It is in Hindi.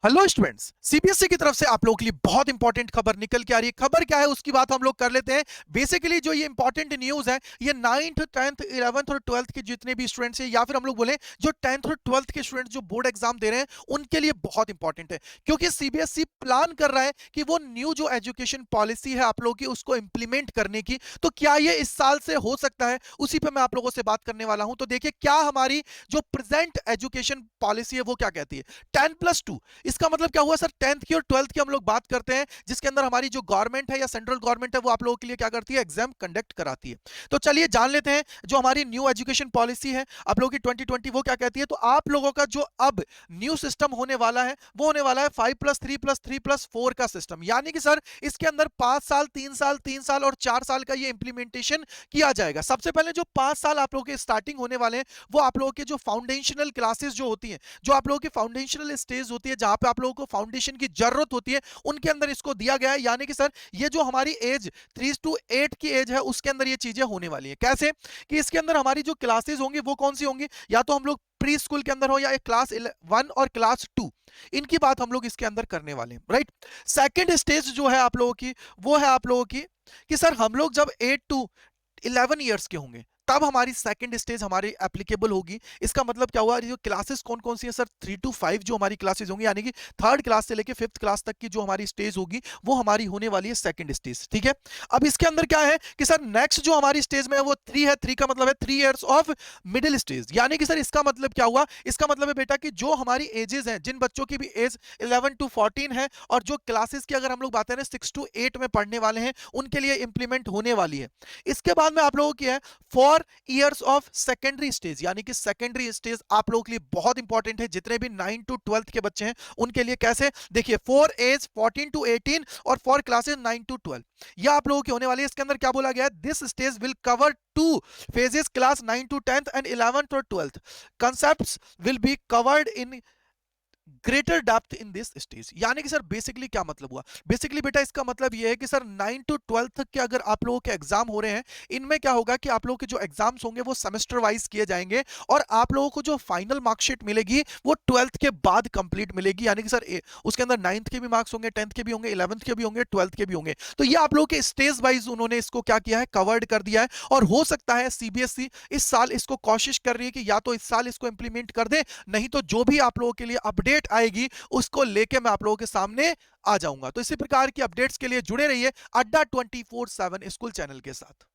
हेलो स्टूडेंट्स, सीबीएसई की तरफ से आप लोगों के लिए बहुत इंपॉर्टेंट खबर निकल के आ रही है। खबर क्या है उसकी बात हम लोग कर लेते हैं। बेसिकली जो ये इंपॉर्टेंट न्यूज है, ये 9th 10th 11th और 12th के जितने भी स्टूडेंट्स हैं, या फिर हम लोग बोले जो 10th और 12th के स्टूडेंट्स जो बोर्ड एग्जाम दे रहे हैं, उनके लिए बहुत इंपॉर्टेंट है। क्योंकि सीबीएसई प्लान कर रहा है कि वो न्यू जो एजुकेशन पॉलिसी है आप लोगों की, उसको इंप्लीमेंट करने की। तो क्या ये इस साल से हो सकता है, उसी पर मैं आप लोगों से बात करने वाला हूं। तो देखिए, क्या हमारी जो प्रेजेंट एजुकेशन पॉलिसी है वो क्या कहती है। 10+2, इसका मतलब क्या हुआ सर, 10th की और 12th की हम लोग बात करते हैं, जिसके अंदर हमारी जो गवर्नमेंट है या सेंट्रल गवर्नमेंट है वो आप लोगों के लिए क्या करती है, एग्जाम कंडक्ट कराती है। तो चलिए जान लेते हैं जो हमारी न्यू एजुकेशन पॉलिसी है आप लोगों की 2020, वो क्या कहती है। तो आप लोगों का जो अब न्यू सिस्टम होने वाला है, वो होने वाला है 5+3+3+4 का सिस्टम। यानी कि सर इसके अंदर 5 साल 3 साल 3 साल और 4 साल का ये इंप्लीमेंटेशन किया जाएगा। सबसे पहले जो 5 साल आप लोगों के स्टार्टिंग होने वाले हैं, वो आप लोगों के जो फाउंडेशनल क्लासेस जो होती हैं, जो आप लोगों की फाउंडेशनल स्टेज होती है, जहां पे आप लोगों को फाउंडेशन की जरूरत होती है, उनके अंदर इसको दिया गया है। यानी कि सर ये जो हमारी एज 3 to 8 की एज है, उसके अंदर ये चीजें होने वाली है। कैसे कि इसके अंदर हमारी जो क्लासेस होंगी वो कौन सी होंगी, या तो हम लोग प्री स्कूल के अंदर हो, या क्लास 1 और क्लास 2, इनकी बात हम लोग इसके अंदर करने वाले हैं, राइट। सेकेंड स्टेज जो है आप लोगों की, वो है आप लोगों की कि सर हम लोग जब 8 to 11 ईयर्स के होंगे, तब हमारी सेकंड स्टेज हमारी एप्लीकेबल होगी। इसका मतलब क्या हुआ, जो क्लासेस कौन कौन सी है सर, 3 to 5 जो हमारी क्लासेस होंगी, यानी कि थर्ड क्लास से लेके 5th क्लास तक की जो हमारी स्टेज होगी, वो हमारी होने वाली है सेकंड स्टेज। ठीक है, अब इसके अंदर क्या है कि सर नेक्स्ट जो हमारी स्टेज में है वो 3 है। 3 का मतलब है 3 ईयर्स ऑफ मिडिल स्टेज। यानी कि सर इसका मतलब क्या हुआ, इसका मतलब है बेटा कि जो हमारी एजेस हैं, जिन बच्चों की भी एज 11 to 14 है, और जो क्लासेस की अगर हम लोग बात करें 6 to 8 में पढ़ने वाले हैं, उनके लिए इंप्लीमेंट होने वाली है। इसके बाद में आप लोगों की है 4 ईयर्स ऑफ सेकेंडरी स्टेज। यानी कि सेकेंडरी स्टेज आप लोगों के लिए बहुत इंपॉर्टेंट है। जितने भी 9 to 12 के बच्चे हैं उनके लिए कैसे, देखिए 4 एज 14 to 18 और 4 क्लासेस 9 to 12, यह आप लोगों की होने वाली है। इसके अंदर क्या बोला गया है, this stage will cover 2 phases, class 9 to 10th and 11th और 12th। Concepts will be covered in greater depth in this stage. यानी कि सर बेसिकली क्या मतलब हुआ, बेसिकली बेटा इसका मतलब यह है कि सर 9 to 12 तक के अगर आप लोगों के एग्जाम हो रहे हैं, इनमें क्या होगा कि आप लोगों के जो एग्जाम्स होंगे वो सेमेस्टर वाइज किए जाएंगे, और आप लोगों को जो फाइनल मार्कशीट मिलेगी वो 12th के बाद कंप्लीट मिलेगी। यानी कि सर उसके अंदर 9th के भी मार्क्स होंगे, 10th के भी होंगे, 11th के भी होंगे, 12th के भी होंगे। तो ये आप लोगों के स्टेज वाइज उन्होंने इसको क्या किया है, कवर्ड कर दिया है। और हो सकता है सीबीएसई इस साल इसको कोशिश कर रही है कि या तो इस साल इसको इंप्लीमेंट कर दे, नहीं तो जो भी आप लोगों के लिए अपडेट आएगी उसको लेके मैं आप लोगों के सामने आ जाऊंगा। तो इसी प्रकार की अपडेट्स के लिए जुड़े रहिए अड्डा 24/7 स्कूल चैनल के साथ।